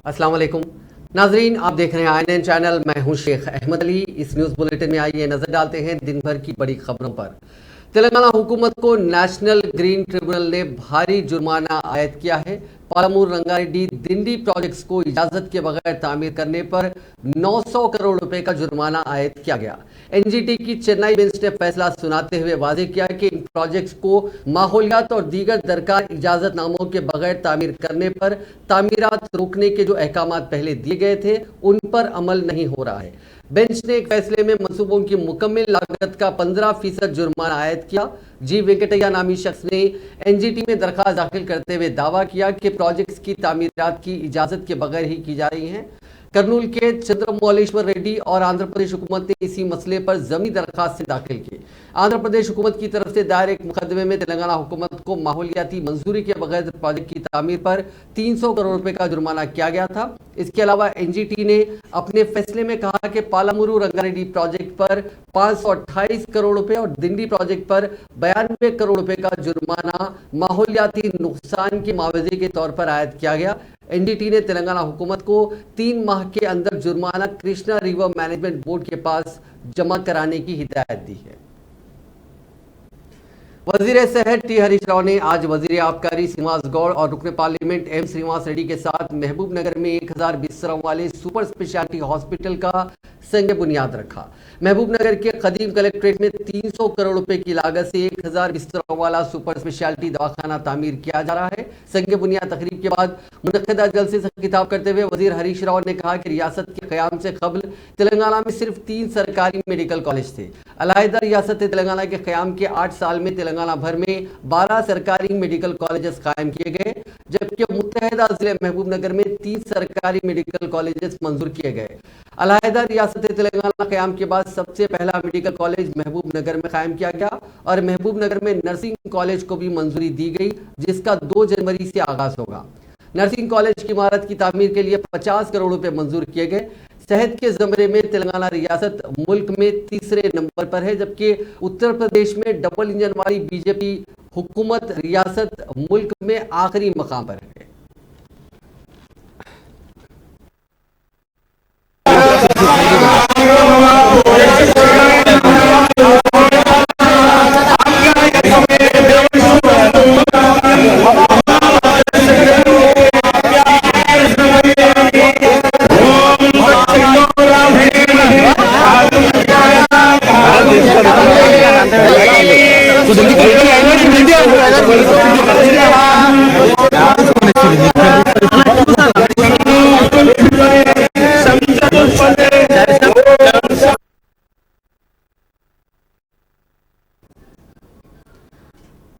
अस्सलाम वालेकुम नाजरीन, आप देख रहे हैं INN चैनल। मैं हूं शेख अहमद अली। इस न्यूज़ बुलेटिन में आइए नजर डालते हैं दिन भर की बड़ी खबरों पर। तेलंगाना हुकूमत को नेशनल ग्रीन ट्रिब्यूनल ने भारी जुर्माना आयद किया है। पालमूर रंगारेड्डी दिंडी प्रोजेक्ट्स को इजाजत के बगैर तामीर करने पर 900 करोड़ रुपए का जुर्माना आयद किया गया। NGT की चेन्नई बेंच ने फैसला सुनाते हुए वाजे किया कि इन प्रोजेक्ट्स को माहौलियात और दीगर दरकार इजाजतनामों के बगैर तामीर करने पर तामीरात रोकने के जो अहकाम पहले दिए गए थे उन पर अमल नहीं हो रहा है। बेंच ने एक फैसले में मंसूबों की मुकम्मल लागत का 15% जुर्माना आयद किया। जी वेंकटैया नामी शख्स ने NGT में दरखास्त दाखिल करते हुए दावा किया कि प्रोजेक्ट्स की तामीरात की इजाजत के बगैर ही की जा रही हैं। कर्नूल के चंद्रमौलेश्वर रेड्डी और आंध्र प्रदेश हुकूमत ने इसी मसले पर जमीनी दरखास्त से दाखिल की। आंध्र प्रदेश हुकूमत की तरफ से दायर एक मुकदमे में तेलंगाना हुकूमत को माहौलियाती मंजूरी के बगैर प्रोजेक्ट की तामीर पर 300 करोड़ रुपए का जुर्माना किया गया था। इसके अलावा NGT ने अपने फैसले में कहा कि पालामुरू रंगारेड्डी प्रोजेक्ट पर 528 करोड़ रुपए और दिंडी प्रोजेक्ट पर 92 करोड़ रुपए का जुर्माना माहौलियाती नुकसान के मुआवजे के तौर पर आयद किया गया। NGT ने तेलंगाना हुकूमत को 3 माह के अंदर जुर्माना कृष्णा रिवर मैनेजमेंट बोर्ड के पास जमा कराने की हिदायत दी है। वजीर सेहत T हरीश राव ने आज वजीर आबकारी श्रीनिवास गौड़ और रुकन पार्लियामेंट M श्रीनिवास रेड्डी के साथ महबूब नगर में 1000 बिस्तरों वाले सुपर स्पेशलिटी हॉस्पिटल का संग बुनियाद रखा। महबूब नगर के कदीम कलेक्ट्रेट में 300 करोड़ रुपए की लागत से 1000 बिस्तरों वाला सुपर स्पेशलिटी दवाखाना तामीर किया जा रहा है। संग बुनियाद तकरीब के बाद मुनक़िदा जलसे से खिताब करते हुए वजीर हरीश राव ने कहा कि रियासत के क़याम से कबल तेलंगाना में सिर्फ 3 सरकारी मेडिकल कॉलेज थे। अलहदा रियासत तेलंगाना के क़याम के 8 साल में तेलंगाना भर में 12 सरकारी मेडिकल कॉलेजेस कायम किए गए, जबकि मुत्तहदा जिले महबूब नगर में 3 सरकारी मेडिकल कॉलेजेस मंजूर किए गए। अलहदा रियासत तेलंगाना क़याम के बाद सबसे पहला मेडिकल कॉलेज महबूब नगर में कायम किया गया और महबूब नगर में नर्सिंग कॉलेज को भी मंजूरी दी गई, जिसका 2 जनवरी से आगाज होगा। नर्सिंग कॉलेज की इमारत की तामीर के लिए 50 करोड़ रुपए मंजूर किए गए। सेहत के ज़मरे में तेलंगाना रियासत मुल्क में 3रे नंबर पर है, जबकि उत्तर प्रदेश में डबल इंजन वाली BJP हुकूमत रियासत मुल्क में आखिरी मकाम पर है।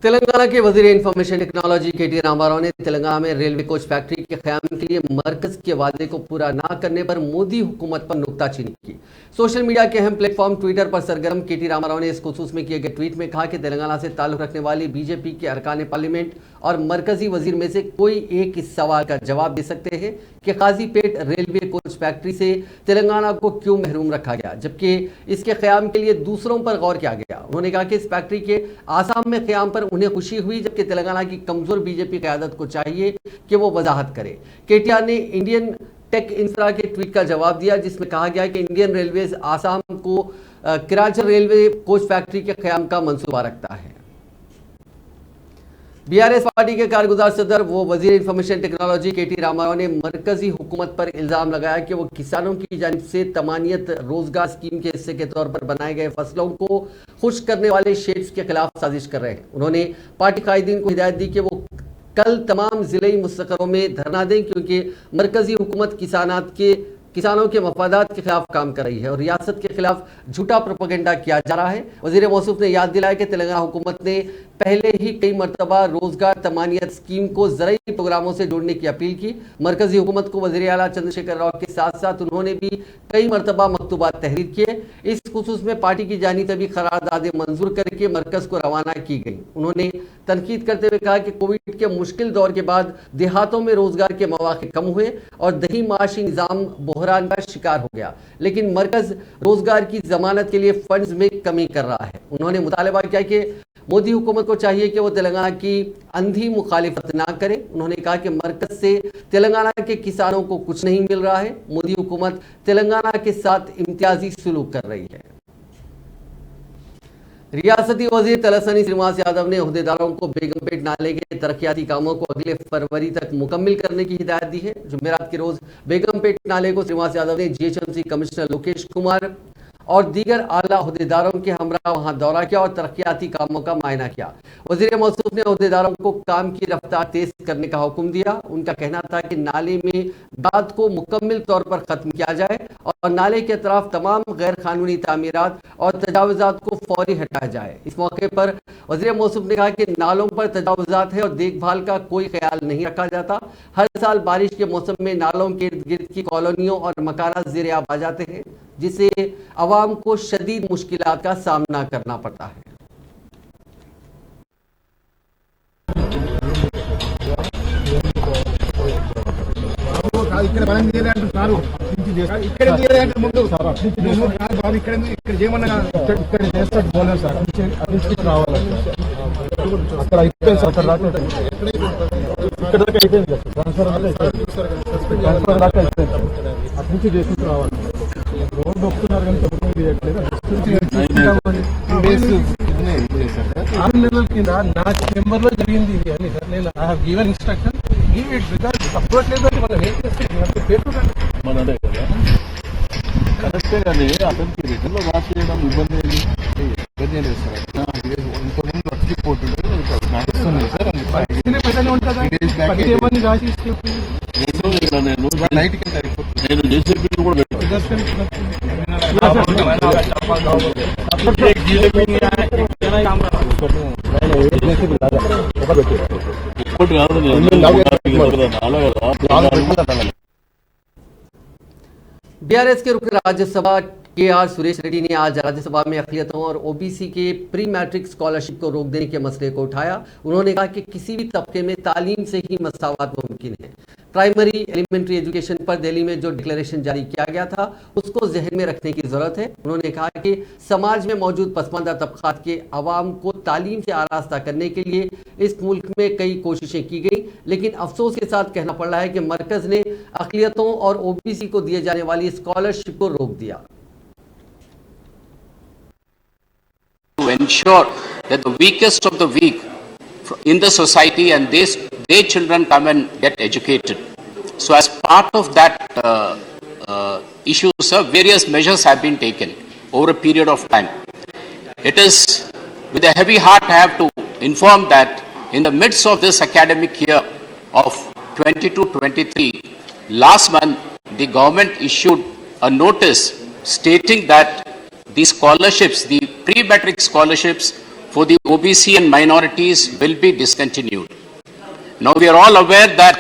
तेलंगाना के वजीर इंफॉर्मेशन टेक्नोलॉजी KT रामाराव ने तेलंगाना में रेलवे कोच फैक्ट्री के क़याम के लिए मरकज के वादे को पूरा ना करने पर मोदी हुकूमत पर नुक्ताचीनी की। सोशल मीडिया के अहम प्लेटफॉर्म ट्विटर पर सरगर्म KT रामाराव ने इस खुसूस में किए गए ट्वीट में कहा कि तेलंगाना से ताल्लुक रखने वाली BJP के अरकान पार्लियामेंट और मरकजी वजीर में से कोई एक इस सवाल का जवाब दे सकते हैं कि काजीपेट रेलवे कोच फैक्ट्री से तेलंगाना को क्यों महरूम रखा गया, जबकि इसके क़याम के लिए दूसरों पर गौर किया गया। उन्होंने कहा कि इस फैक्ट्री के आसाम में क़याम पर उन्हें खुशी हुई, जबकि तेलंगाना की कमजोर BJP क़यादत को चाहिए कि वो वजाहत करे। KTR ने इंडियन टेक इंफ्रा के ट्वीट का जवाब दिया, जिसमें कहा गया कि इंडियन रेलवेज आसाम को किराचर रेलवे कोच फैक्ट्री के क़याम का मंसूबा रखता है। BRS पार्टी के कारगुजार सदर वो वजीर इंफॉर्मेशन टेक्नोलॉजी KT रामाराव ने मरकजी हुकूमत पर इल्ज़ाम लगाया कि वो किसानों की जानिब से तमानियत रोजगार स्कीम के हिस्से के तौर पर बनाए गए फसलों को खुश करने वाले शेड्स के खिलाफ साजिश कर रहे हैं। उन्होंने पार्टी कायदीन को हिदायत दी कि वो कल तमाम ज़िले मुस्तक़रों में धरना दें, क्योंकि मरकजी हुकूमत किसानों के मफादात के खिलाफ काम कर रही है और रियासत के खिलाफ झूठा प्रोपेगेंडा किया जा रहा है। वज़ीर मौसूफ ने याद दिलाया कि तेलंगाना हुकूमत ने पहले ही कई मरतबा रोजगार तमानियत स्कीम को ज़रूरी प्रोग्रामों से जोड़ने की अपील की। मरकजी हुकूमत को वज़ीर आला चंद्रशेखर राव के साथ साथ उन्होंने भी कई मरतबा मकतूबात तहरीर किए। इस खुसूस में पार्टी की जानिब से भी करारदादें मंजूर करके मरकज़ को रवाना की गई। उन्होंने तनकीद करते हुए कहा कि कोविड के मुश्किल दौर के बाद देहातों में रोजगार के मौके कम हुए और दही माशी निज़ाम बहरान का शिकार हो गया, लेकिन मरकज रोजगार की जमानत के लिए फंड्स में कमी कर रहा है। उन्होंने मुतालबा किया कि मोदी हुकूमत को चाहिए कि वो तेलंगाना की अंधी मुखालिफत ना करे। उन्होंने कहा कि मरकज से तेलंगाना के किसानों को कुछ नहीं मिल रहा है, मोदी हुकूमत तेलंगाना के साथ इम्तियाजी सलूक कर रही है। रियासती वजीर तलसानी श्रीनिवास यादव ने ओहदेदारों को बेगमपेट नाले के तरक्याती कामों को अगले फरवरी तक मुकम्मल करने की हिदायत दी है। जुमेरात के रोज बेगमपेट नाले को श्रीनिवास यादव ने जीएचएमसी कमिश्नर लोकेश कुमार और दीगर आला ओहदेदारों के हमरा वहां दौरा किया और तरक्याती कामों का मुआयना किया। वजीर मौसूफ ने ओहदेदारों को काम की रफ्तार तेज करने का हुक्म दिया। उनका कहना था कि नाले में गाद को मुकम्मल तौर पर खत्म किया जाए और नाले के अतराफ तमाम गैर कानूनी तामीरात और तजावुजात को फौरी हटाया जाए। इस मौके पर वजीर मौसूफ ने कहा कि नालों पर तजावुजात है और देखभाल का कोई ख्याल नहीं रखा जाता। हर साल बारिश के मौसम में नालों के इर्द गिर्द की कॉलोनियों और मकानात ज़ेर आब आ जाते हैं, जिससे अवाम को शदीद मुश्किलात का सामना करना पड़ता है। రోడ్డు వస్తున్నారు కానీ ప్రభుత్వం చేయట్లేదు. 6 నెలల కింద నా ఛాంబర్లో జరిగింది ఇది అని సార్. నేను I have given instruction give it because support లేదు అని మనం ఏం చేస్తాం మన అదే కదా కరెక్టే కానీ అతనికి రిటర్న్లో రాసేయడం ఇబ్బంది ఇబ్బంది లేదు సార్. ఇంతకుముందు మర్చిపోతుంటే నడుస్తుంది సార్. ఏమని రాసి నేను నైట్ కింద నేను జేసీబీ కూడా बीआरएस के रुकन राज्यसभा के सुरेश रेड्डी ने आज राज्यसभा में अक़लियतों और ओबीसी के प्री मैट्रिक स्कॉलरशिप को रोक देने के मसले को उठाया। उन्होंने कहा कि किसी भी तबके में तालीम से ही मसावत मुमकिन है। प्राइमरी एलिमेंट्री एजुकेशन पर दिल्ली में जो डिक्लेरेशन जारी किया गया था उसको जहन में रखने की ज़रूरत है। उन्होंने कहा कि समाज में मौजूद पसमानदा तबक़ात के अवाम को तालीम से आरास्ता करने के लिए इस मुल्क में कई कोशिशें की गई, लेकिन अफसोस के साथ कहना पड़ रहा है कि मरकज़ ने अक़लियतों और ओबीसी को दिए जाने वाली स्कॉलरशिप को रोक दिया। To ensure that the weakest of the weak in the society and their children come and get educated. So as part of that issue, sir, various measures have been taken over a period of time. It is with a heavy heart I have to inform that in the midst of this academic year of 22-23, last month the government issued a notice stating that the scholarships, the pre-matric scholarships for the OBC and minorities will be discontinued. Now we are all aware that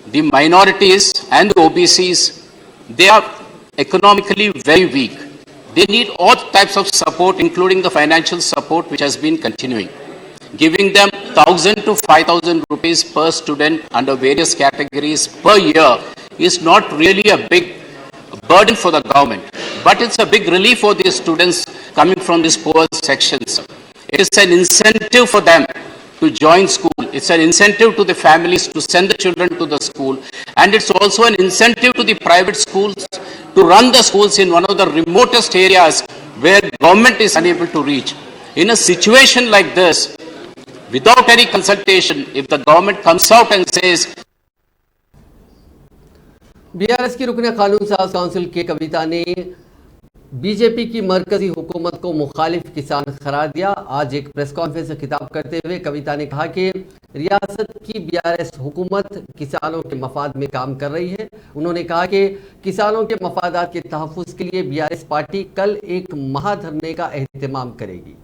the minorities and the OBCs, they are economically very weak. They need all types of support, including the financial support which has been continuing. Giving them 1,000 to 5,000 rupees per student under various categories per year is not really a big burden for the government, but it's a big relief for these students coming from these poor sections. It is an incentive for them to join school. It's an incentive to the families to send the children to the school, and it's also an incentive to the private schools to run the schools in one of the remotest areas where government is unable to reach. In a situation like this, without any consultation, if the government comes out and says BRS की रुकन कानून साज council के कविता ने BJP की मरकजी हुकूमत को मुखालिफ किसान करार दिया। आज एक प्रेस कॉन्फ्रेंस से खिताब करते हुए कविता ने कहा कि रियासत की बीआरएस हुकूमत किसानों के मफाद में काम कर रही है। उन्होंने कहा कि किसानों के मफादात के तहफ़्फ़ुज़ के लिए बीआरएस पार्टी कल एक महाधरने का एहतमाम करेगी।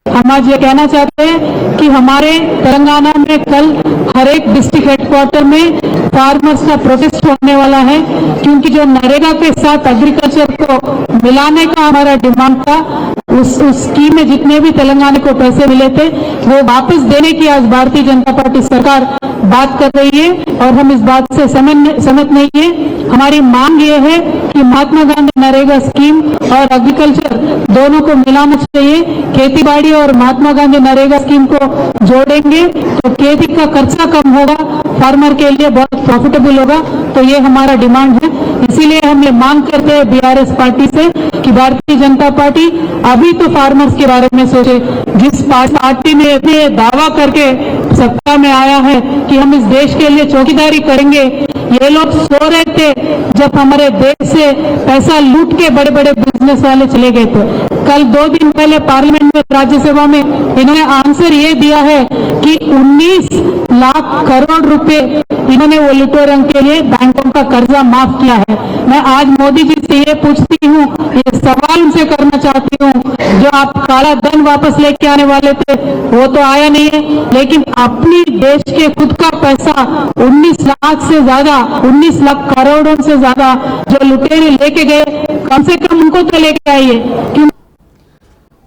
हम आज ये कहना चाहते हैं कि हमारे तेलंगाना में कल हर एक डिस्ट्रिक्ट हेडक्वार्टर में फार्मर्स का प्रोटेस्ट होने वाला है, क्योंकि जो नरेगा के साथ एग्रीकल्चर को मिलाने का हमारा डिमांड था, उस स्कीम में जितने भी तेलंगाना को पैसे मिले थे वो वापस देने की आज भारतीय जनता पार्टी सरकार बात कर रही है और हम इस बात से सहमत नहीं है। हमारी मांग ये है कि महात्मा गांधी नरेगा स्कीम और एग्रीकल्चर दोनों को मिलाना चाहिए। खेती बाड़ी और महात्मा गांधी नरेगा स्कीम को जोड़ेंगे तो खेती का खर्चा कम होगा, फार्मर के लिए बहुत प्रॉफिटेबल होगा। तो ये हमारा डिमांड है। इसीलिए हम ये मांग करते हैं बीआरएस पार्टी से कि भारतीय जनता पार्टी अभी तो फार्मर्स के बारे में सोचे। जिस पार्टी ने ये दावा करके सत्ता में आया है कि हम इस देश के लिए चौकीदारी करेंगे, ये लोग सो रहे थे जब हमारे देश से पैसा लूट के बड़े बड़े बिजनेस वाले चले गए थे। कल 2 दिन पहले पार्लियामेंट में, राज्यसभा में इन्होंने आंसर ये दिया है कि 19 लाख करोड़ रुपए इन्होंने वो लुटेरों के लिए बैंकों का कर्जा माफ किया है। मैं आज मोदी जी से ये पूछती हूँ, ये सवाल उनसे करना चाहती हूँ, जो आप काला धन वापस लेके आने वाले थे वो तो आया नहीं है, लेकिन अपनी देश के खुद का पैसा 19 लाख से ज्यादा, 19 लाख करोड़ों से ज्यादा जो लुटेरे लेके गए, कम से कम उनको तो लेके आइए। क्यों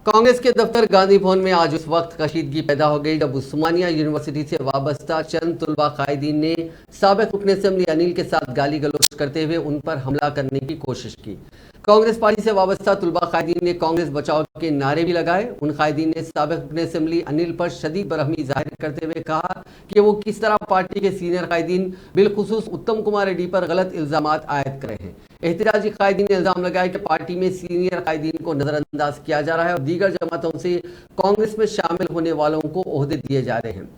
कांग्रेस के दफ्तर गांधी भवन में आज उस वक्त कशीदगी पैदा हो गई जब उस्मानिया यूनिवर्सिटी से वाबस्ता चंद तुलबा कायदीन ने साबिक रुकन असेंबली अनिल के साथ गाली गलौज करते हुए उन पर हमला करने की कोशिश की। कांग्रेस पार्टी से वाबस्ता तुलबा कायदीन ने कांग्रेस बचाओ के नारे भी लगाए। उन कायदीन ने साबिक रुकन असेंबली अनिल पर शदीद बरहमी जाहिर करते हुए कहा कि वो किस तरह पार्टी के सीनियर कायदीन बिलखुसूस उत्तम कुमार रेड्डी पर गलत इल्जामात आयद कर रहे हैं। एहतजाजी कायदीन ने इल्जाम लगाया कि पार्टी में सीनियर कायदीन को नजरअंदाज किया जा रहा है और दीगर जमातों से कांग्रेस में शामिल होने वालों को ओहदे दिए जा रहे हैं।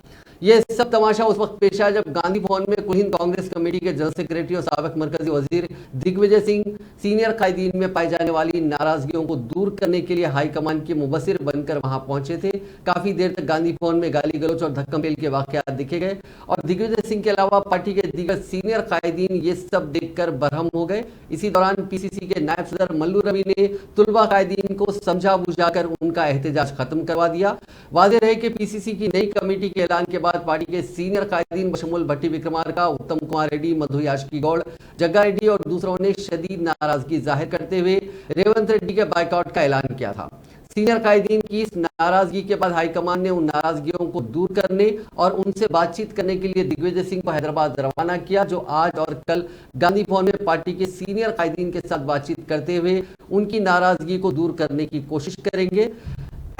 यह सब तमाशा उस वक्त पेश आया जब गांधी भवन में कुल हिंद कांग्रेस कमेटी के जनरल सेक्रेटरी और साबिक मरकजी वजीर दिग्विजय सिंह सीनियर कायदीन में पाई जाने वाली नाराजगियों को दूर करने के लिए हाईकमान के मुबस्सिर बनकर वहां पहुंचे थे। काफी देर तक गांधी भवन में गाली गलौच और धक्कम-पेल के वाकयात देखे गए और दिग्विजय सिंह के अलावा पार्टी के दीगर सीनियर कायदीन ये सब देखकर बरहम हो गए। इसी दौरान पीसीसी के नायब सदर मल्लू रवि ने तुलबा कायदीन को समझा बुझाकर उनका एहतजाज खत्म करवा दिया। वाज़ेह रहे कि पीसीसी की नई कमेटी के ऐलान के बाद पार्टी के सीनियर कायदीन बशमूल भट्टी विक्रमार्का, उत्तम कुमार रेड्डी, मधु याचकी गौड़, जग्गा रेड्डी और दूसरों ने शदीद नाराजगी जाहिर करते हुए रेवंत रेड्डी के बायकॉट का ऐलान किया था। सीनियर कायदीन की इस नाराजगी के बाद हाईकमान ने उन नाराजगियों को दूर करने और उनसे बातचीत करने के लिए दिग्विजय सिंह को हैदराबाद रवाना किया, जो आज और कल गांधी भवन में पार्टी के सीनियर कायदीन के साथ बातचीत करते हुए उनकी नाराजगी को दूर करने की कोशिश करेंगे।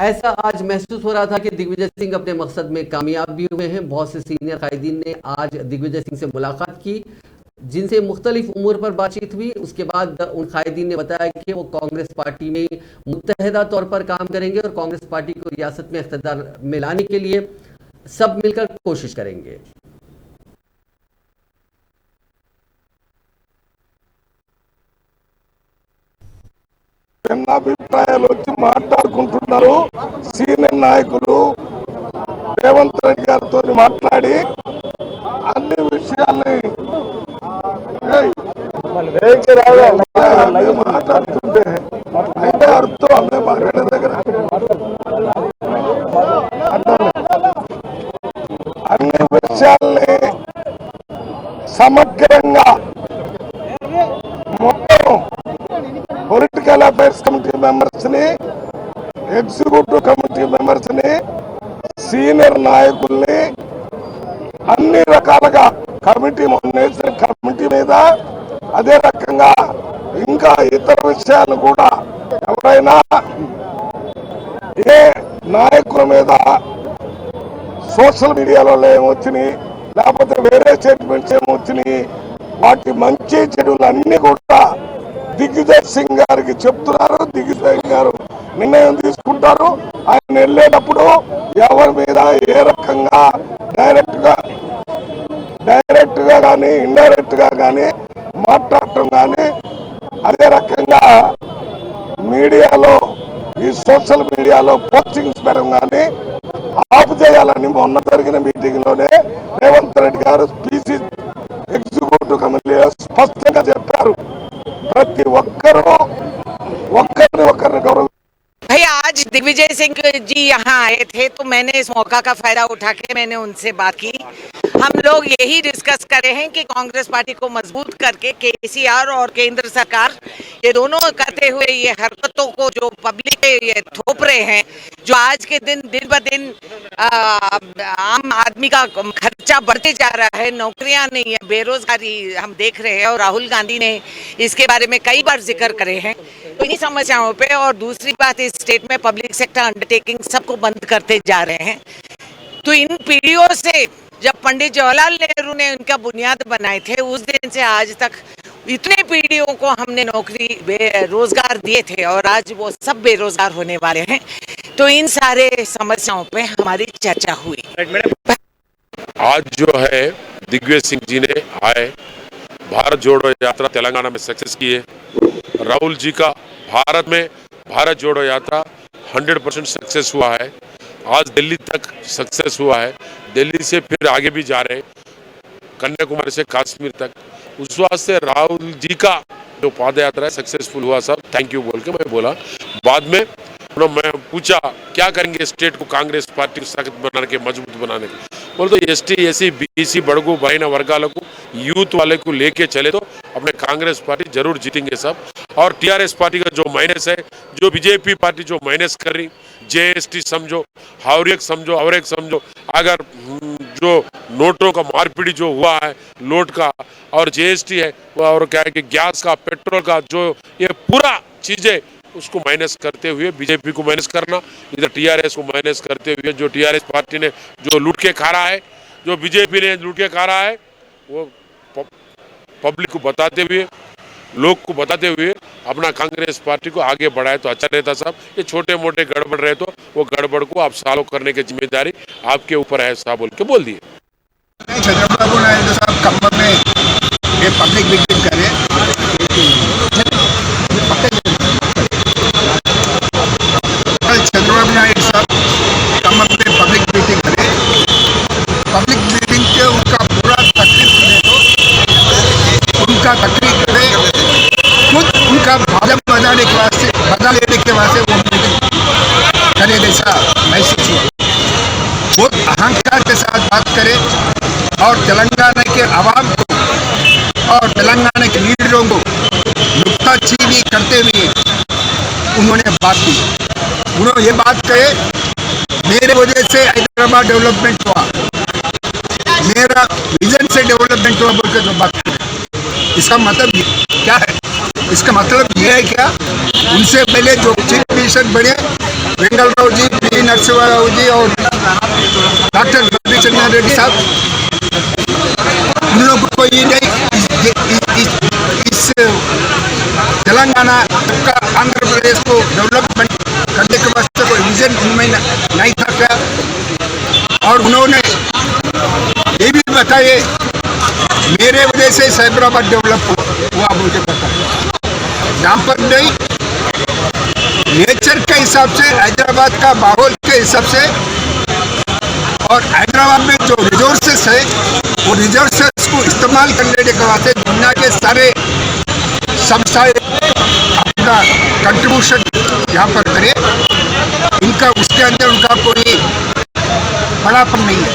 ऐसा आज महसूस हो रहा था कि दिग्विजय सिंह अपने मकसद में कामयाब भी हुए हैं। बहुत से सीनियर कायदीन ने आज दिग्विजय सिंह से मुलाकात की, जिनसे मुख्तलिफ उमूर पर बातचीत हुई। उसके बाद उन कायदीन ने बताया कि वो कांग्रेस पार्टी में मुत्तहदा तौर पर काम करेंगे और कांग्रेस पार्टी को रियासत में इख्तिदार में लाने के लिए सब मिलकर कोशिश करेंगे। భిన్నాభిప్రాయాలు వచ్చి మాట్లాడుకుంటున్నారు. సీనియర్ నాయకులు రేవంత్ రెడ్డి గారితో మాట్లాడి అన్ని విషయాల్ని మాట్లాడుతుంటే అయితే అర్థం అమ్మే మాట్లాడే దగ్గర అన్ని విషయాల్ని సమగ్రంగా మొత్తం పొలిటికల్ అఫైర్స్ కమిటీ మెంబర్స్ ని, ఎగ్జిక్యూటివ్ కమిటీ మెంబర్స్ ని, సీనియర్ నాయకుల్ని అన్ని రకాలుగా కమిటీ మీద అదే రకంగా ఇంకా ఇతర విషయాలు కూడా ఎవరైనా ఏ నాయకుల మీద సోషల్ మీడియాలో ఏమొచ్చినాయి లేకపోతే వేరే స్టేట్మెంట్స్ ఏమొచ్చినాయి వాటి మంచి చెడులు అన్ని కూడా దిగ్విజయ్ సింగ్ గారికి చెప్తున్నారు. దిగ్విజయ్ గారు నిర్ణయం తీసుకుంటారు. ఆయన వెళ్ళేటప్పుడు ఎవరి మీద ఏ రకంగా డైరెక్ట్ గా కానీ ఇండైరెక్ట్ గా కానీ మాట్లాడటం కానీ అదే రకంగా మీడియాలో ఈ సోషల్ మీడియాలో పోస్టింగ్స్ పెట్టడం కానీ ఆపు చేయాలని మొన్న జరిగిన మీటింగ్ లోనే రేవంత్ రెడ్డి గారు పీసీ ఎగ్జిక్యూటివ్ కమిటీలో స్పష్టంగా చెప్పారు. ప్రతి ఒక్కరూ ఒకరిని గౌరవ भाई आज दिग्विजय सिंह जी यहाँ आए थे तो मैंने इस मौका का फायदा उठा के मैंने उनसे बात की हम लोग यही डिस्कस करे हैं कि कांग्रेस पार्टी को मजबूत करके केसीआर और केंद्र सरकार ये दोनों करते हुए ये हरकतों को जो पब्लिक पे ये थोप रहे हैं, जो आज के दिन ब दिन आम आदमी का खर्चा बढ़ते जा रहा है, नौकरियां नहीं है, बेरोजगारी हम देख रहे हैं और राहुल गांधी ने इसके बारे में कई बार जिक्र करे हैं। तो इन्हीं समस्याओं पे, और दूसरी बात इस स्टेट में पब्लिक सेक्टर अंडरटेकिंग सबको बंद करते जा रहे हैं। तो इन पीढ़ियों से जब पंडित जवाहरलाल नेहरू ने उनका बुनियाद बनाए थे, उस दिन से आज तक इतने पीढ़ियों को हमने नौकरी रोजगार दिए थे और आज वो सब बेरोजगार होने वाले हैं। तो इन सारे समस्याओं पे हमारी चर्चा हुई। आज जो है दिग्विजय सिंह जी ने आए भारत जोड़ो यात्रा तेलंगाना में सक्सेस की है। राहुल जी का भारत में भारत जोड़ो यात्रा 100% सक्सेस हुआ है। आज दिल्ली तक सक्सेस हुआ है, दिल्ली से फिर आगे भी जा रहे हैं, कन्याकुमारी से कश्मीर तक। उस वास्ते राहुल जी का जो पद यात्रा है सक्सेसफुल हुआ। सब थैंक यू बोल के मैं बोला। बाद में मैं पूछा क्या करेंगे स्टेट को कांग्रेस पार्टी को सख्त बनाने के, मजबूत बनाने के। बोल तो एसटी एसी बीसी बड़गू बहना वर्गालों को यूथ वाले को लेके चले तो अपने कांग्रेस पार्टी जरूर जीतेंगे सब। और टीआरएस पार्टी का जो माइनस है, जो बीजेपी पार्टी जो माइनस कर रही, जेएसटी समझो, हावरियक समझो, अवरेक समझो, अगर जो नोटों का मारपीट जो हुआ है नोट का और जीएसटी है, और क्या है कि गैस का, पेट्रोल का, जो ये पूरा चीजें उसको माइनस करते हुए बीजेपी को माइनस करना, इधर टीआरएस को माइनस करते हुए जो टीआरएस पार्टी ने जो लूट के खा रहा है, जो बीजेपी ने लूट के खा रहा है, वो पब्लिक को बताते हुए, लोग को बताते हुए अपना कांग्रेस पार्टी को आगे बढ़ाए तो अच्छा रहता साहब। ये छोटे मोटे गड़बड़ रहे तो वो गड़बड़ को आप सॉल्व करने की जिम्मेदारी आपके ऊपर है साहब बोल के बोल दिए। चंद्रबाबू नायडू साहब खम्मम में ये पब्लिक मीटिंग करे, चंद्रबाबू नायडू साहब खम्मम में पब्लिक मीटिंग करे, पब्लिक मीटिंग के उनका पूरा तकलीफ सुने तो उनका तकलीफ करे, खुद उनका भाजपा बदलने के वास्ते वो मीटिंग करे जैसा महसूस हुआ। बहुत अहंकार के साथ बात करे और तेलंगाना के आवाम को और तेलंगाना के लीडरों को नुक्ताचीनी करते हुए उन्होंने बात की। उन्होंने ये बात कहे, मेरे वजह से हैदराबाद डेवलपमेंट हुआ, मेरा विजन से डेवलपमेंट हुआ बोल के जो बात की। इसका मतलब क्या है? इसका मतलब ये है क्या, उनसे पहले जो चीफ मिनिस्टर बने वेंगल राव जी, पी नरसिम्हा राव जी और डॉक्टर रविचंद्र रेड्डी साहब, उन लोगों को ये नहीं इस तेलंगाना का आंध्र प्रदेश को डेवलपमेंट करने के वास्ते कोई विजन उनमें नहीं था क्या? और उन्होंने ये भी बताए मेरे वजह से हैदराबाद डेवलप हुआ बोल के बताया। यहाँ पर नहीं, नेचर के हिसाब से, हैदराबाद का माहौल के हिसाब से, और हैदराबाद में जो रिसोर्सेस है वो रिसोर्सेस को इस्तेमाल करने के वास्ते दुनिया के सारे संस्थाएं अपना कंट्रीब्यूशन यहाँ पर करें। इनका उसके अंदर उनका कोई बड़ापन नहीं है।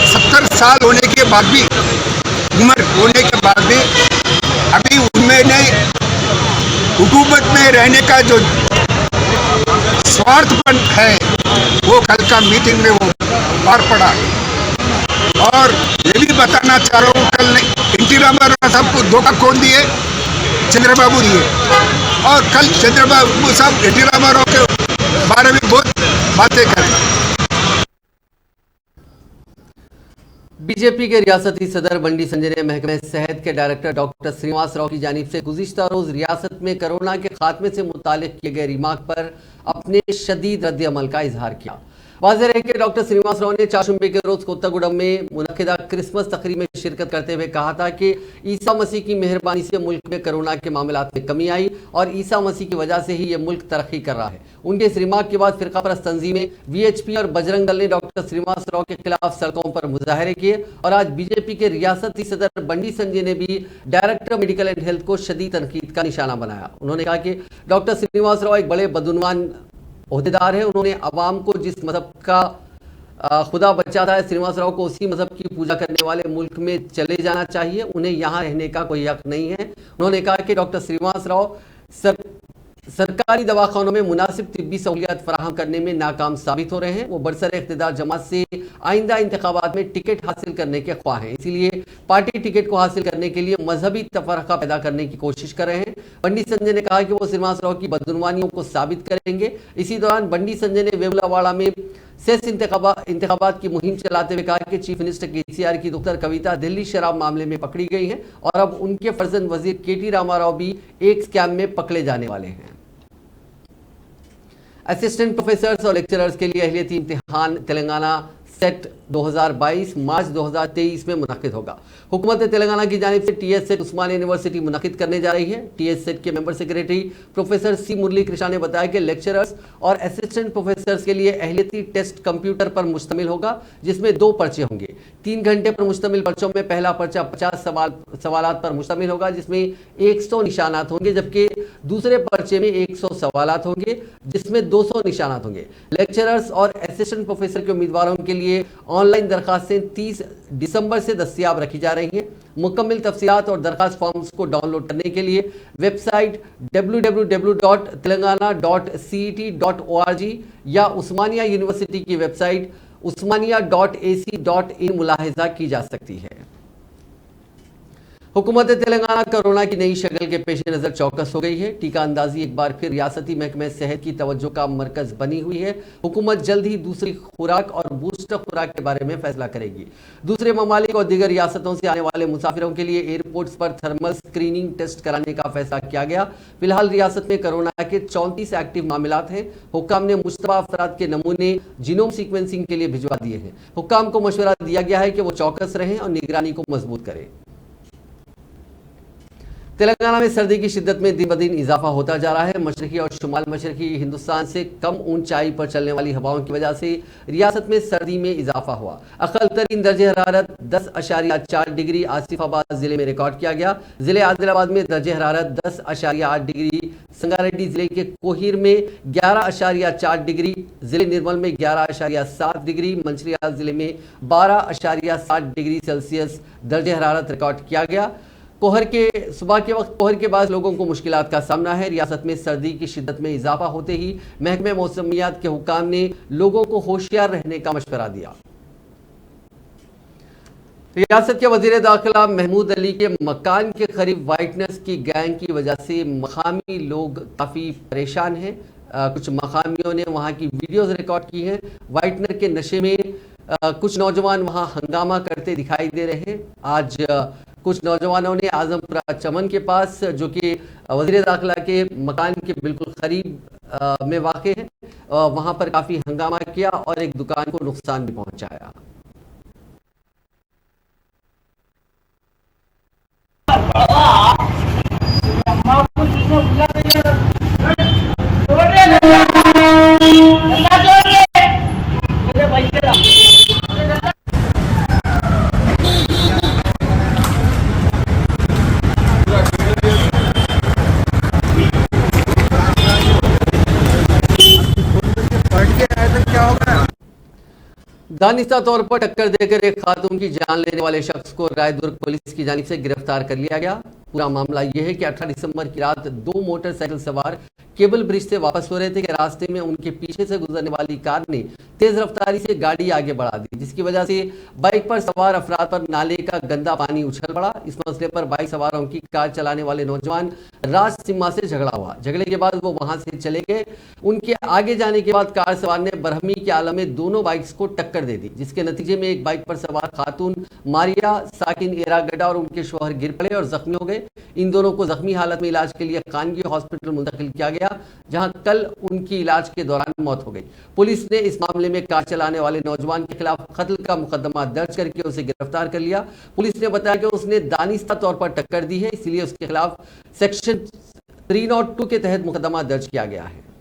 70 साल होने के बाद भी, उम्र होने के बाद भी अभी उनमें नहीं हुकूमत में रहने का जो स्वार्थपन है वो कल का मीटिंग में वो बाहर पड़ा। और ये भी बताना चाह रहा हूँ, कल एनटी रामाराव साहब को धोखा कौन दिए? चंद्रबाबू दिए। और कल चंद्रबाबू साहब एनटी रामाराव के बारे में बहुत बातें करें। बीजेपी के रियासती सदर बंडी संजय ने महकमे सेहत के डायरेक्टर डॉक्टर श्रीनिवास राव की जानिब से गुज़िश्ता रोज रियासत में कोरोना के खात्मे से मुतालिक किए गए रिमार्क पर अपने शदीद रद्द-ए-अमल का इजहार किया। वाज़ेह है कि डॉक्टर श्रीनिवास राव ने चाशुंबे के रोज कोत्तागुडम में मुनक्किदा क्रिसमस तकरीब में शिरकत करते हुए कहा था कि ईसा मसीह की मेहरबानी से मुल्क में कोरोना के मामलात में कमी आई और ईसा मसीह की वजह से ही ये मुल्क तरक्की कर रहा है। उनके इस रिमार्क के बाद फिरका परस्त तंजीमें, वीएचपी और बजरंग दल ने डॉक्टर श्रीनिवास राव के खिलाफ सड़कों पर मुजाहरे किए और आज बीजेपी के रियासती सदर बंडी संजय ने भी डायरेक्टर मेडिकल एंड हेल्थ को शदीद तनकीद का निशाना बनाया। उन्होंने कहा कि डॉक्टर श्रीनिवास राव एक बड़े बदउनवान ओहदेदार है। उन्होंने अवाम को जिस मजहब का खुदा बचाता है श्रीनिवासराव को उसी मजहब की पूजा करने वाले मुल्क में चले जाना चाहिए, उन्हें यहाँ रहने का कोई हक नहीं है। उन्होंने कहा कि डॉक्टर श्रीनिवासराव सरकारी दवाखानों में मुनासिब तिब्बी सहूलियात फराहम करने में नाकाम साबित हो रहे हैं। वो बरसर इख्तिदार जमात से आइंदा इंतखाबात में टिकट हासिल करने के ख्वाह हैं, इसीलिए पार्टी टिकट को हासिल करने के लिए मजहबी तफरका पैदा करने की कोशिश कर रहे हैं। बंडी संजय ने कहा कि वो श्रीनिवासराव की बदगुमानियों को साबित करेंगे। इसी दौरान बंडी संजय ने वेमुलावाड़ा में सेस इंतखाबात की मुहिम चलाते हुए कहा कि चीफ मिनिस्टर केसीआर की दुख्तर कविता दिल्ली शराब मामले में पकड़ी गई हैं और अब उनके फर्जंद वजीर केटी रामाराव भी एक स्कैम में पकड़े जाने वाले हैं। असिस्टेंट प्रोफेसर्स और लेक्चरर्स के लिए अहलियती इम्तिहान तेलंगाना सेट 2022 मार्च 2023 में मुनक़िद होगा। हुकूमत तेलंगाना की जानिब से टीएस सेट उस्मानिया यूनिवर्सिटी मुनक़िद करने जा रही है। टीएस सेट के मेंबर सेक्रेटरी प्रोफेसर सी मुरली कृष्णा ने बताया कि लेक्चरर्स और असिस्टेंट प्रोफेसर्स के लिए अहलियती टेस्ट कंप्यूटर पर मुश्तमिल होगा, जिसमें 2 पर्चे होंगे। 3 घंटे पर मुश्तमिल पर्चों में पहला पर्चा 50 सवालात पर मुश्तमिल होगा, जिसमें 100 निशानात होंगे, जबकि दूसरे पर्चे में 100 सवालात होंगे, जिसमें 200 निशानात होंगे। लेक्चरर्स और असिस्टेंट प्रोफेसर के उम्मीदवारों के लिए ऑनलाइन दरखास्तें 30 दिसंबर से दस्तयाब रखी जा रही हैं। मुकम्मल तफसीलात और दरखास्त फॉर्म्स को डाउनलोड करने के लिए वेबसाइट www.telangana.cet.org या उस्मानिया यूनिवर्सिटी की वेबसाइट usmania.ac.in मुलाहिजा की जा सकती है। हुकूमत तेलंगाना कोरोना की नई शक्ल के पेश नज़र चौकस हो गई है। टीका अंदाजी एक बार फिर रियासती महकमे सेहत की तवज्जो का मरकज बनी हुई है। हुकूमत जल्द ही दूसरी खुराक और बूस्टर खुराक के बारे में फैसला करेगी। दूसरे ममालिक और दीगर रियासतों से आने वाले मुसाफिरों के लिए एयरपोर्ट्स पर थर्मल स्क्रीनिंग टेस्ट कराने का फैसला किया गया। फिलहाल रियासत में कोरोना के 34 एक्टिव मामलात हैं। हुक्काम ने मुश्तबा अफराद के नमूने जीनोम सीक्वेंसिंग के लिए भिजवा दिए हैं। हुक्काम को मशवरा दिया गया है कि वो चौकस रहें और निगरानी को मजबूत करें। तेलंगाना में सर्दी की शिद्दत में दिन ब दिन इजाफा होता जा रहा है। मशरकी और शुमाल मशरकी हिंदुस्तान से कम ऊंचाई पर चलने वाली हवाओं की वजह से रियासत में सर्दी में इजाफा हुआ। अकल तरीन दर्जे हरारत 10.4 डिग्री आसिफाबाद जिले में रिकॉर्ड किया गया। जिले आदिलाबाद में दर्जे हरारत 10.8 डिग्री, संगारेड्डी जिले के कोहिर में 11.4 डिग्री, जिले निर्मल में 11.7 डिग्री, मंचिरियाल जिले में 12.7 डिग्री सेल्सियस दर्जे हरारत रिकॉर्ड किया गया। सुबह के वक्त कोहर के बाद लोगों को मुश्किलात का सामना है। रियासत में सर्दी की शिद्दत में इजाफा होते ही महकमे मौसमियात के हुक्काम ने लोगों को होशियार रहने का मशवरा दिया। रियासत के वजीर दाखिला महमूद अली के मकान के करीब वाइटनर्स की गैंग की वजह से मकामी लोग काफ़ी परेशान हैं। कुछ मकामियों ने वहाँ की वीडियोज़ रिकॉर्ड की हैं। वाइटनर के नशे में कुछ नौजवान वहाँ हंगामा करते दिखाई दे रहे हैं। आज कुछ नौजवानों ने आजमपुरा चमन के पास, जो कि वज़ीर दाखिला के मकान के बिल्कुल करीब में वाक़ है, वहाँ पर काफ़ी हंगामा किया और एक दुकान को नुकसान भी पहुँचाया। दानिस्ता तौर पर टक्कर देकर एक खातून की जान लेने वाले शख्स को रायदुर्ग पुलिस की जानिब से गिरफ्तार कर लिया गया। पूरा मामला यह है कि 18 दिसंबर की रात 2 मोटरसाइकिल सवार केबल ब्रिज से वापस हो रहे थे कि रास्ते में उनके पीछे से गुजरने वाली कार ने तेज रफ्तारी से गाड़ी आगे बढ़ा दी, जिसकी वजह से बाइक पर सवार अफराद पर नाले का गंदा पानी उछल पड़ा। इस मसले पर बाइक सवारों की कार चलाने वाले नौजवान राज सिम्मा से झगड़ा हुआ। झगड़े के बाद वो वहां से चले गए। उनके आगे जाने के बाद कार सवार ने बरहमी के आलम में दोनों बाइक्स को टक्कर दे दी, जिसके नतीजे में एक बाइक पर सवार खातून मारिया साकिन एरागड्डा और उनके शौहर गिर पड़े और जख्मी हो गए। इन दोनों को जख्मी हालत में इलाज के लिए खानगी हॉस्पिटल मुंतकिल किया गया, जहां कल उनकी इलाज के दौरान मौत हो गई। पुलिस ने इस मामले में कार चलाने वाले नौजवान के खिलाफ कत्ल का मुकदमा दर्ज करके उसे गिरफ्तार कर लिया। पुलिस ने बताया कि उसने दानिस्ता तौर पर टक्कर दी है, इसलिए उसके खिलाफ सेक्शन 302 के तहत मुकदमा दर्ज किया गया है।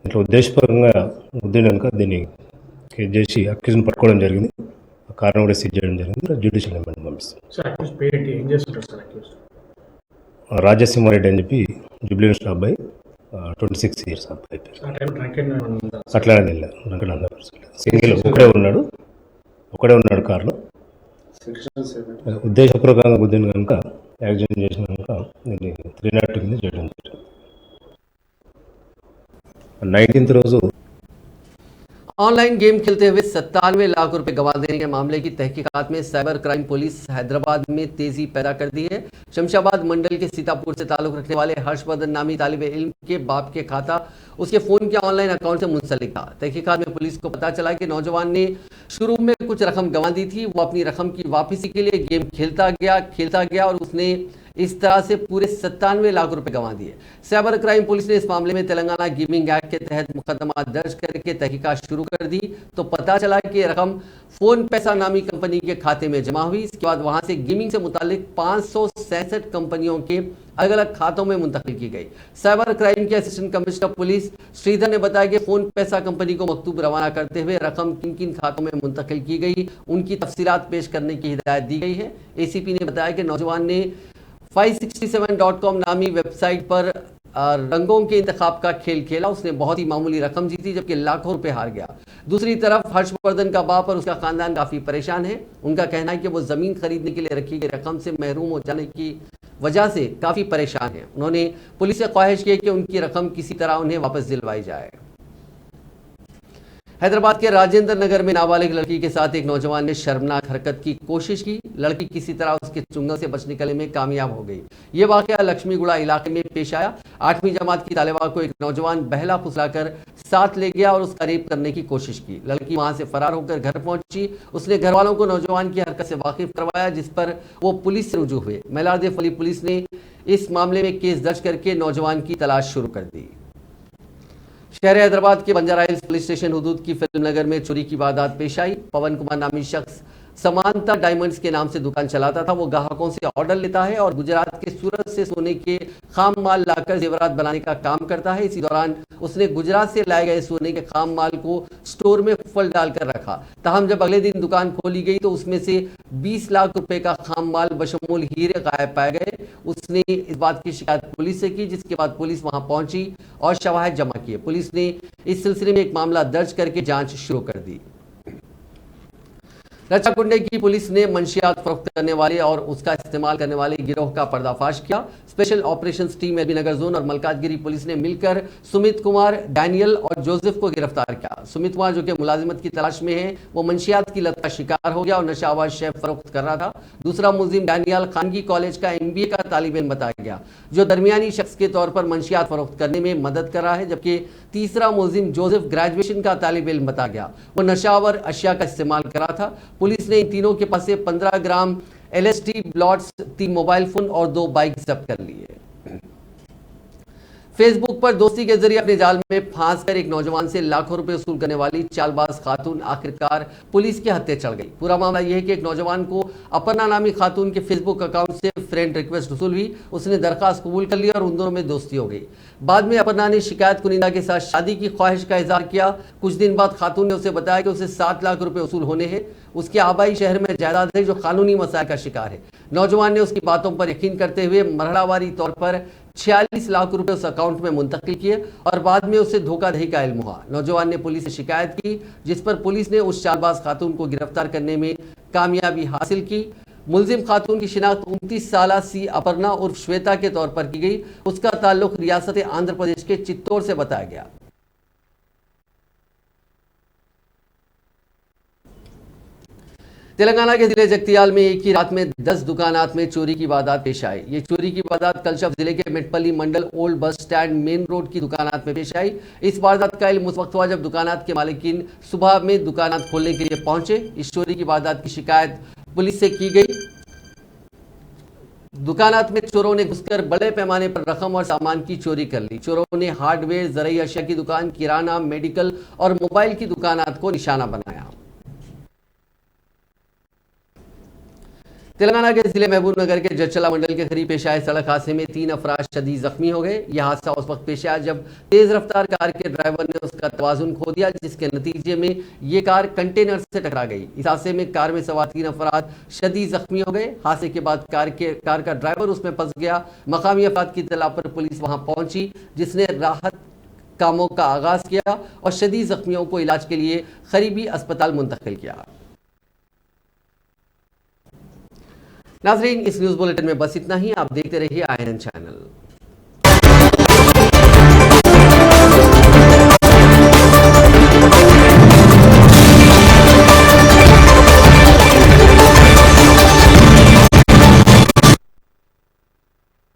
ఇట్లా ఉద్దేశపూర్వకంగా ఉద్దేశంక దీన్ని కేసు చేసి అక్యూజ్ని పట్టుకోవడం జరిగింది. కారణం కూడా సీజ్ చేయడం జరిగింది. జ్యుడిషియల్ రిమాండ్ పంపిస్తాం. రాజసింహారెడ్డి అని చెప్పి జూబ్లీ హిల్స్ అబ్బాయి 26 ఇయర్స్ అబ్బాయి పేరు. అట్లానే వెళ్ళారు 100%. సింగిల్ ఒకడే ఉన్నాడు కార్లో. ఉద్దేశపూర్వకంగా గుద్దింది కనుక యాక్సిడెంట్ చేసిన కనుక దీన్ని 302 కింద చేయడం జరిగింది. 19th రోజు ऑनलाइन गेम खेलते हुए 97 लाख रुपए गंवा देने के मामले की तहकीकात में साइबर क्राइम पुलिस हैदराबाद में तेजी पैदा कर दी है। शमशाबाद मंडल के सीतापुर से ताल्लुक रखने वाले हर्षवर्धन नामी तालिबे इल्म के बाप के खाता उसके फोन के ऑनलाइन अकाउंट से मुंसलिक था। तहकीकात में पुलिस को पता चला कि नौजवान ने शुरू में कुछ रकम गंवा दी थी। वो अपनी रकम की वापसी के लिए गेम खेलता गया और उसने इस तरह से पूरे 97 लाख रुपए गंवा दिए। साइबर क्राइम पुलिस ने इस मामले में तेलंगाना गेमिंग एक्ट के तहत मुकदमा दर्ज करके तहकीकात शुरू कर दी तो पता चला कि ये रकम फोन पैसा नामी कंपनी के खाते में जमा हुई। इसके बाद वहां से गेमिंग से मुतालिक 567 कंपनियों के अलग अलग खातों में मुंतकिल की गई। साइबर क्राइम के असिस्टेंट कमिश्नर पुलिस श्रीधर ने बताया कि फोन पैसा कंपनी को मकतूब रवाना करते हुए रकम किन किन खातों में मुंतकिल की गई उनकी तफसीलात पेश करने की हिदायत दी गई है। एसीपी ने बताया कि नौजवान ने 567.com नामी वेबसाइट पर रंगों के इंतखाब का खेल खेला। उसने बहुत ही मामूली रकम जीती जबकि लाखों रुपए हार गया। दूसरी तरफ हर्षवर्धन का बाप और उसका खानदान काफी परेशान है। उनका कहना है कि वो जमीन खरीदने के लिए रखी गई रकम से महरूम हो जाने की वजह से काफी परेशान है। उन्होंने पुलिस से ख्वाहिश की कि उनकी रकम किसी तरह उन्हें वापस दिलवाई जाए। हैदराबाद के राजेंद्र नगर में नाबालिग लड़की के साथ एक नौजवान ने शर्मनाक हरकत की कोशिश की। लड़की किसी तरह उसके चुंगल से बच निकलने में कामयाब हो गई। ये वाकया लक्ष्मीगुड़ा इलाके में पेश आया। 8वीं जमात की तालिबा को एक नौजवान बहला फुसलाकर साथ ले गया और उसका रेप करने की कोशिश की। लड़की वहां से फरार होकर घर पहुंची। उसने घर वालों को नौजवान की हरकत से वाकिफ करवाया जिस पर वो पुलिस से रुजू हुए। मैलारदे फली पुलिस ने इस मामले में केस दर्ज करके नौजवान की तलाश शुरू कर दी। शहर हैदराबाद के बंजारा हिल्स पुलिस स्टेशन हुदूद की फिल्म नगर में चोरी की वारदात पेश आई। पवन कुमार नामी शख्स समानता डायमंड्स के नाम से दुकान चलाता था। वो ग्राहकों से ऑर्डर लेता है और गुजरात के सूरत से सोने के खाम माल लाकर जेवरात बनाने का काम करता है। इसी दौरान उसने गुजरात से लाए गए सोने के खाम माल को स्टोर में फल डालकर रखा। ताहम जब अगले दिन दुकान खोली गई तो उसमें से 20 लाख रुपए का खाम माल बशमूल हीरे गायब पाए गए। उसने इस बात की शिकायत पुलिस से की जिसके बाद पुलिस वहां पहुंची और शवाहिद जमा किए। पुलिस ने इस सिलसिले में एक मामला दर्ज करके जांच शुरू कर दी। रचाकुंडे की पुलिस ने मंशियात फरोख्त करने वाले और उसका इस्तेमाल करने वाले गिरोह का पर्दाफाश किया। स्पेशल ऑपरेशंस टीम एलबी नगर जोन और मलकाजगिरी पुलिस ने मिलकर सुमित कुमार, डैनियल और जोसेफ को गिरफ्तार किया। सुमित कुमार जो कि मुलाजिमत की तलाश में है वो मंशियात की लत का शिकार हो गया और नशावर शय फरोख्त कर रहा था। दूसरा मुलजिम डैनियल खानगी कॉलेज का MBA का तालिब-इल्म बताया गया जो दरमियानी शख्स के तौर पर मंशियात फरोख्त करने में मदद कर रहा है। जबकि तीसरा मुलजिम जोसेफ ग्रेजुएशन का तालिब-इल्म बताया गया वो नशावर अशिया का इस्तेमाल कर रहा था। पुलिस ने इन तीनों के पास से 15 ग्राम LSD ब्लॉट्स, 3 मोबाइल फोन और 2 बाइक जब्त कर लिए। फेसबुक पर दोस्ती के जरिए अपने जाल में फांसकर एक नौजवान से लाखों रुपए वसूल करने वाली चालबाज खातून आखिरकार पुलिस के हत्थे चढ़ गई। पूरा मामला यह है कि एक नौजवान को अपर्णा नामी खातून के फेसबुक अकाउंट से फ्रेंड रिक्वेस्ट वसूल हुई। उसने दरखास्त कबूल कर ली और उन दोनों में दोस्ती हो गई। बाद में अपर्णा ने शिकायत कुनिंदा के साथ शादी की ख्वाहिश का इजहार किया। कुछ दिन बाद खातून ने उसे बताया कि उसे 7 लाख रुपए वसूल होने हैं। उसके आबाई शहर में जायदाद है जो कानूनी मसाइल का शिकार है। नौजवान ने उसकी बातों पर यकीन करते हुए मरहलावारी तौर पर 46 लाख रुपए उस अकाउंट में मुंतकिल किए और बाद में उसे धोखाधड़ी का इल्म हुआ। नौजवान ने पुलिस से शिकायत की जिस पर पुलिस ने उस चालबाज खातून को गिरफ्तार करने में कामयाबी हासिल की। मुलजिम खातून की शिनाख्त 29 साला सी अपर्णा उर्फ श्वेता के तौर पर की गई। उसका ताल्लुक रियासत आंध्र प्रदेश के चित्तौड़ से बताया गया। तेलंगाना के जिले जगतियाल में एक ही रात में 10 दुकानात में चोरी की वारदात पेश आई। ये चोरी की वारदात कल शब जिले के Metpally mandal old bus stand main road की दुकानात में पेश आई। इस वारदात का इल्म उस वक्त हुआ जब दुकानात के मालिकीन सुबह में दुकानात खोलने के लिए पहुंचे। इस चोरी की वारदात की शिकायत पुलिस से की गई। दुकानात में चोरों ने घुसकर बड़े पैमाने पर रकम और सामान की चोरी कर ली। चोरों ने हार्डवेयर, ज़रूरी अशिया की दुकान, किराना, मेडिकल और मोबाइल की दुकानात को निशाना बनाया। तेलंगाना के जिले महबूब नगर के जचला मंडल के करीब पेश आए सड़क हादसे में 3 अफराद शदीद जख्मी हो गए। यह हादसा उस वक्त पेश आया जब तेज रफ्तार कार के ड्राइवर ने उसका तवाजुन खो दिया जिसके नतीजे में ये कार कंटेनर से टकरा गई। इस हादसे में कार में सवार 3 अफराद शदीद जख्मी हो गए। हादसे के बाद कार का ड्राइवर उसमें फंस गया। मकामी अफराद की इत्तला पर पुलिस वहां पहुंची जिसने कामों का आगाज किया और शदीद जख्मियों को इलाज के लिए करीबी अस्पताल मुंतकिल किया। नाजरीन, इस न्यूज़ बुलेटिन में बस इतना ही। आप देखते रहिए INN चैनल।